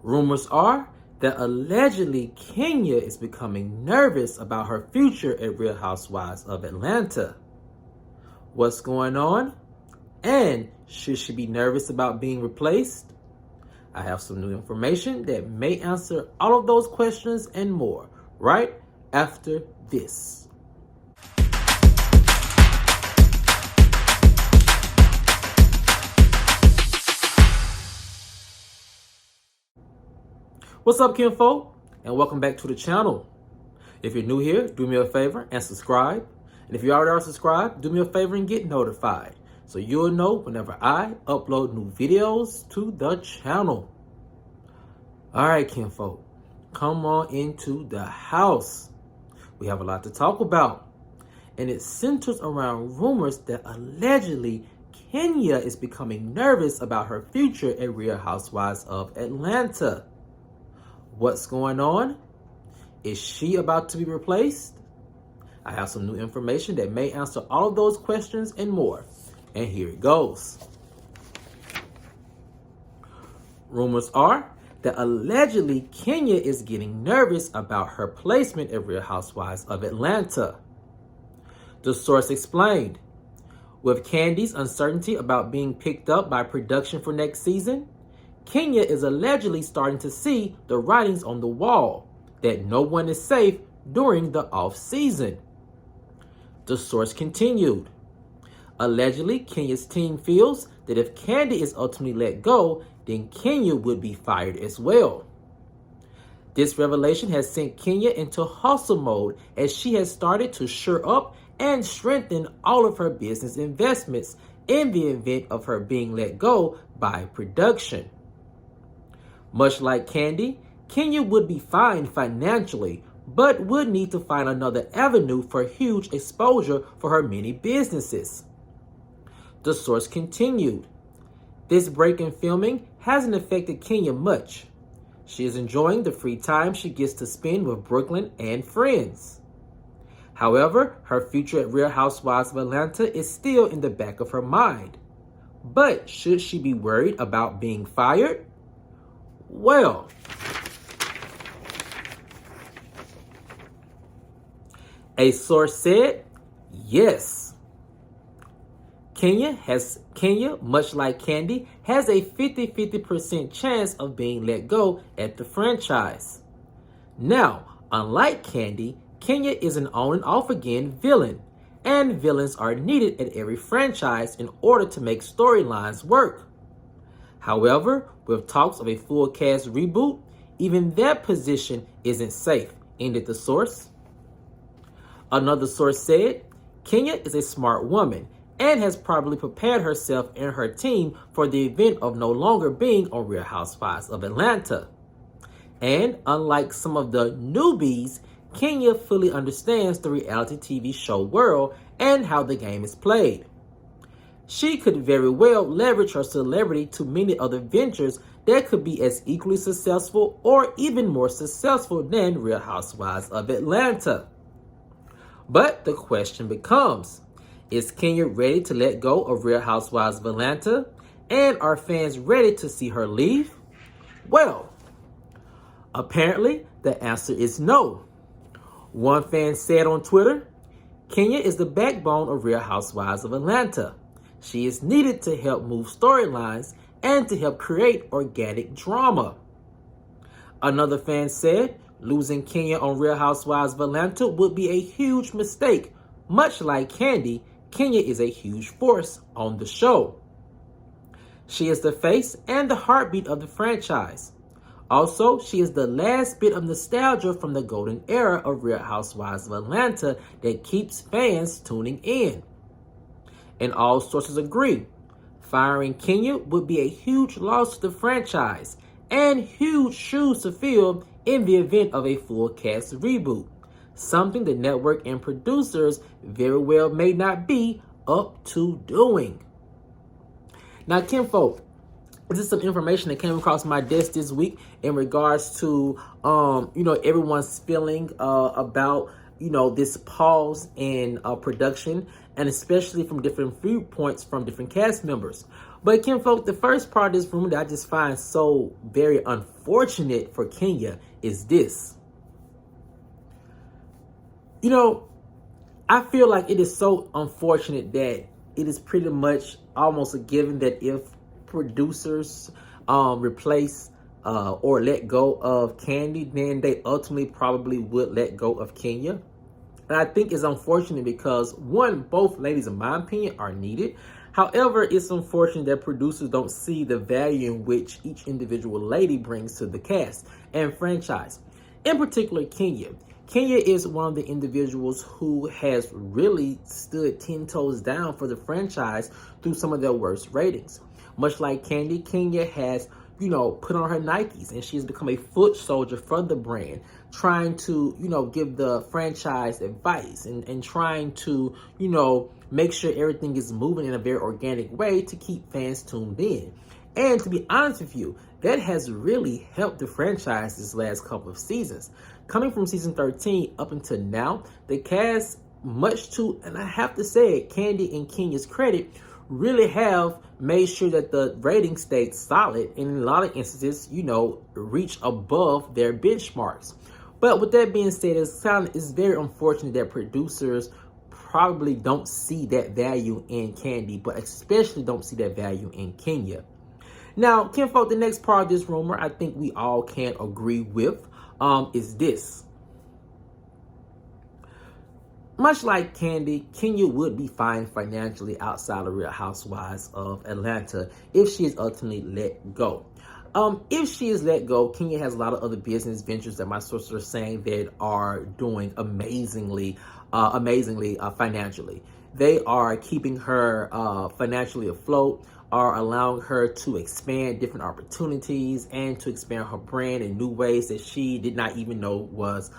Rumors are that allegedly Kenya is becoming nervous about her future at Real Housewives of Atlanta. What's going on? And should she be nervous about being replaced? I have some new information that may answer all of those questions and more right after this. What's up, kinfolk? And welcome back to the channel. If you're new here, do me a favor and subscribe. And if you already are subscribed, do me a favor and get notified so you'll know whenever I upload new videos to the channel. All right, kinfolk, come on into the house. We have a lot to talk about, and it centers around rumors that allegedly Kenya is becoming nervous about her future at Real Housewives of Atlanta. What's going on? Is she about to be replaced? I have some new information that may answer all of those questions and more. And here it goes. Rumors are that allegedly Kenya is getting nervous about her placement at Real Housewives of Atlanta. The source explained, with Kandi's uncertainty about being picked up by production for next season, Kenya is allegedly starting to see the writings on the wall that no one is safe during the off-season. The source continued, allegedly Kenya's team feels that if Kandi is ultimately let go, then Kenya would be fired as well. This revelation has sent Kenya into hustle mode as she has started to shore up and strengthen all of her business investments in the event of her being let go by production. Much like Kandi, Kenya would be fine financially, but would need to find another avenue for huge exposure for her many businesses. The source continued, this break in filming hasn't affected Kenya much. She is enjoying the free time she gets to spend with Brooklyn and friends. However, her future at Real Housewives of Atlanta is still in the back of her mind. But should she be worried about being fired? Well, a source said, yes. Kenya, much like Kandi, has a 50% chance of being let go at the franchise. Now, unlike Kandi, Kenya is an on and off again villain, and villains are needed at every franchise in order to make storylines work. However, with talks of a full cast reboot, even that position isn't safe, ended the source. Another source said, Kenya is a smart woman and has probably prepared herself and her team for the event of no longer being on Real Housewives of Atlanta. And unlike some of the newbies, Kenya fully understands the reality TV show world and how the game is played. She could very well leverage her celebrity to many other ventures that could be as equally successful or even more successful than Real Housewives of Atlanta. But the question becomes, is Kenya ready to let go of Real Housewives of Atlanta? And are fans ready to see her leave? Well, apparently the answer is no. One fan said on Twitter, Kenya is the backbone of Real Housewives of Atlanta. She is needed to help move storylines and to help create organic drama. Another fan said, losing Kenya on Real Housewives of Atlanta would be a huge mistake. Much like Kandi, Kenya is a huge force on the show. She is the face and the heartbeat of the franchise. Also, she is the last bit of nostalgia from the golden era of Real Housewives of Atlanta that keeps fans tuning in. And all sources agree, firing Kenya would be a huge loss to the franchise and huge shoes to fill in the event of a full cast reboot, something the network and producers very well may not be up to doing. Now, kinfolk, this is some information that came across my desk this week in regards to, everyone's feeling about, this pause in production, and especially from different viewpoints from different cast members. But kinfolk, the first part of this rumor that I just find so very unfortunate for Kenya is this. You know, I feel like it is so unfortunate that it is pretty much almost a given that if producers replace or let go of Kandi, then they ultimately probably would let go of Kenya. And I think it's unfortunate because, one, both ladies, in my opinion, are needed. However, it's unfortunate that producers don't see the value in which each individual lady brings to the cast and franchise. In particular, Kenya. Kenya is one of the individuals who has really stood 10 toes down for the franchise through some of their worst ratings. Much like Kandi, Kenya has, put on her Nikes and she's become a foot soldier for the brand, trying to, give the franchise advice and trying to, make sure everything is moving in a very organic way to keep fans tuned in. And to be honest with you, that has really helped the franchise this last couple of seasons. Coming from season 13 up until now, the cast, much to, and I have to say it, Kandi and Kenya's credit, really have made sure that the ratings stayed solid and in a lot of instances, reach above their benchmarks. But with that being said, it's very unfortunate that producers probably don't see that value in Kandi, but especially don't see that value in Kenya. Now, kinfolk, the next part of this rumor I think we all can agree with is this. Much like Kandi, Kenya would be fine financially outside of Real Housewives of Atlanta if she is ultimately let go. If she is let go, Kenya has a lot of other business ventures that my sources are saying that are doing amazingly financially. They are keeping her financially afloat, are allowing her to expand different opportunities and to expand her brand in new ways that she did not even know was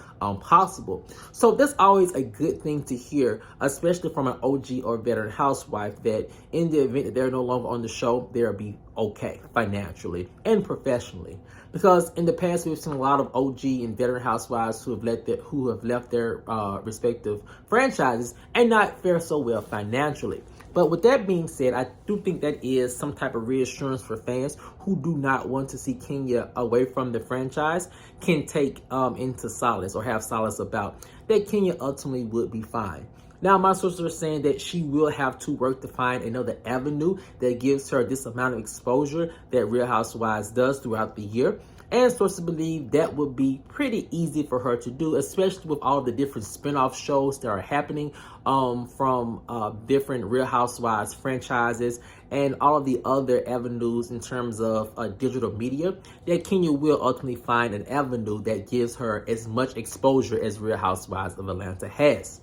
possible. So that's always a good thing to hear, especially from an OG or veteran housewife, that in the event that they're no longer on the show, they'll be okay financially and professionally. Because in the past, we've seen a lot of OG and veteran housewives who have left their respective franchises and not fare so well financially. But with that being said, I do think that is some type of reassurance for fans who do not want to see Kenya away from the franchise can take into solace or have solace about that Kenya ultimately would be fine. Now, my sources are saying that she will have to work to find another avenue that gives her this amount of exposure that Real Housewives does throughout the year. And sources believe that would be pretty easy for her to do, especially with all the different spin-off shows that are happening from different Real Housewives franchises and all of the other avenues in terms of digital media, that Kenya will ultimately find an avenue that gives her as much exposure as Real Housewives of Atlanta has.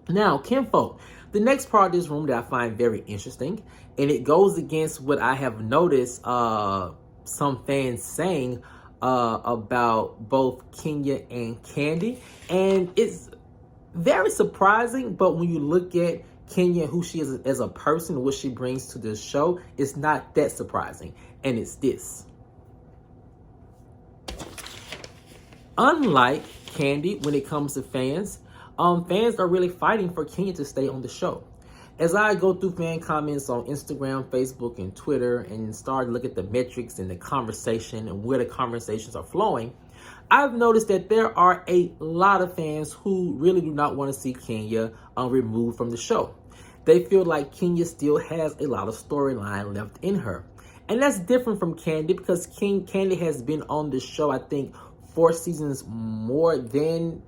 Now, kinfolk, the next part of this room that I find very interesting, and it goes against what I have noticed some fans saying about both Kenya and Kandi, and it's very surprising. But when you look at Kenya, who she is as a person, what she brings to this show, it's not that surprising. And it's this: unlike Kandi, when it comes to fans, fans are really fighting for Kenya to stay on the show. As I go through fan comments on Instagram, Facebook, and Twitter and start to look at the metrics and the conversation and where the conversations are flowing, I've noticed that there are a lot of fans who really do not want to see Kenya removed from the show. They feel like Kenya still has a lot of storyline left in her. And that's different from Kandi, because Kandi has been on the show, I think, 4 seasons more than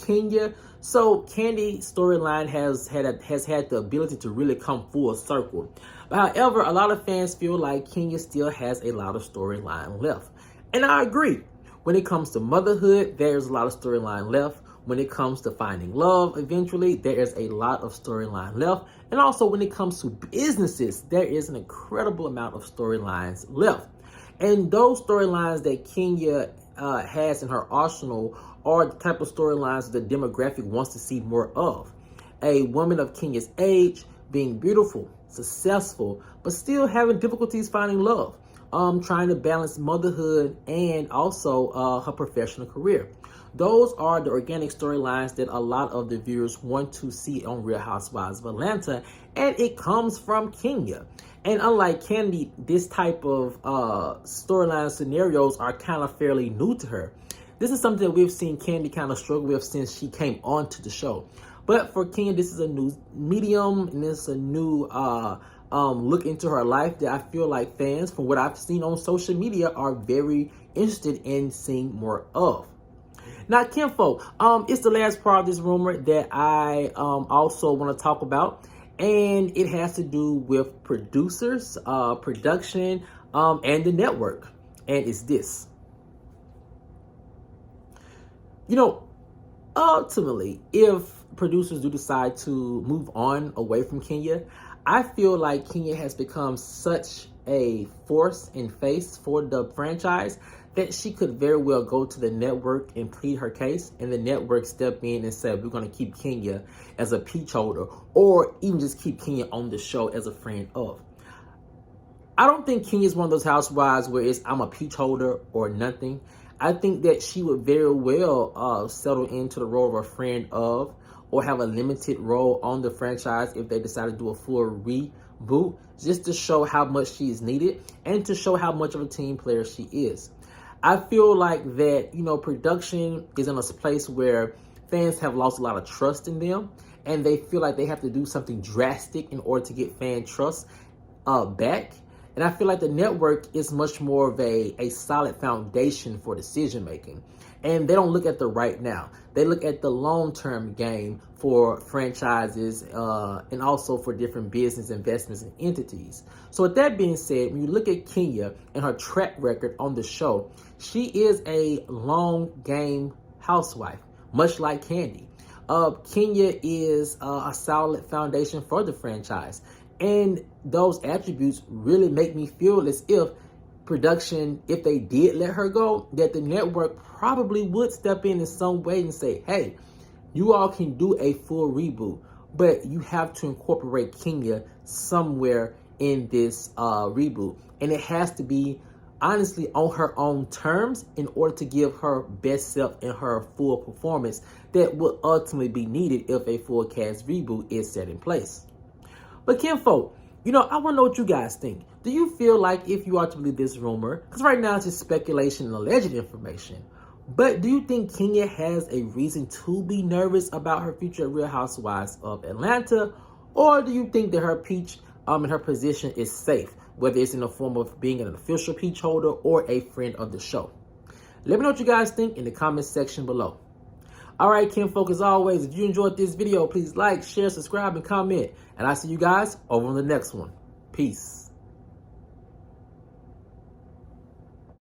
Kenya. So Kandi's storyline has had the ability to really come full circle. But however, a lot of fans feel like Kenya still has a lot of storyline left. And I agree. When it comes to motherhood, there's a lot of storyline left. When it comes to finding love, eventually, there is a lot of storyline left. And also when it comes to businesses, there is an incredible amount of storylines left. And those storylines that Kenya has in her arsenal are the type of storylines the demographic wants to see more of. A woman of Kenya's age, being beautiful, successful, but still having difficulties finding love, trying to balance motherhood and also her professional career. Those are the organic storylines that a lot of the viewers want to see on Real Housewives of Atlanta, and it comes from Kenya. And unlike Kandi, this type of storyline scenarios are kind of fairly new to her. This is something that we've seen Kandi kind of struggle with since she came onto the show. But for Kenya, this is a new medium, and this is a new look into her life that I feel like fans, from what I've seen on social media, are very interested in seeing more of. Now, Kinfolk, it's the last part of this rumor that I also want to talk about, and it has to do with producers, production, and the network. And it's this. You know, ultimately, if producers do decide to move on away from Kenya, I feel like Kenya has become such a force and face for the franchise that she could very well go to the network and plead her case, and the network step in and say, we're going to keep Kenya as a peach holder, or even just keep Kenya on the show as a friend of. I don't think Kenya is one of those housewives where it's I'm a peach holder or nothing. I think that she would very well settle into the role of a friend of, or have a limited role on the franchise if they decide to do a full reboot, just to show how much she is needed and to show how much of a team player she is. I feel like that, you know, production is in a place where fans have lost a lot of trust in them, and they feel like they have to do something drastic in order to get fan trust back. And I feel like the network is much more of a solid foundation for decision making. And they don't look at the right now. They look at the long-term game for franchises and also for different business investments and entities. So with that being said, when you look at Kenya and her track record on the show, she is a long game housewife, much like Kandi. Kenya is a solid foundation for the franchise. And those attributes really make me feel as if production, if they did let her go, that the network probably would step in some way and say, hey, you all can do a full reboot, but you have to incorporate Kenya somewhere in this reboot. And it has to be, honestly, on her own terms in order to give her best self and her full performance that will ultimately be needed if a full cast reboot is set in place. But Kinfolk, you know, I want to know what you guys think. Do you feel like, if you are to believe this rumor, because right now it's just speculation and alleged information, but do you think Kenya has a reason to be nervous about her future at Real Housewives of Atlanta? Or do you think that her peach and her position is safe, whether it's in the form of being an official peach holder or a friend of the show? Let me know what you guys think in the comment section below. All right, Kinfolk, as always, if you enjoyed this video, please like, share, subscribe, and comment. And I'll see you guys over on the next one. Peace.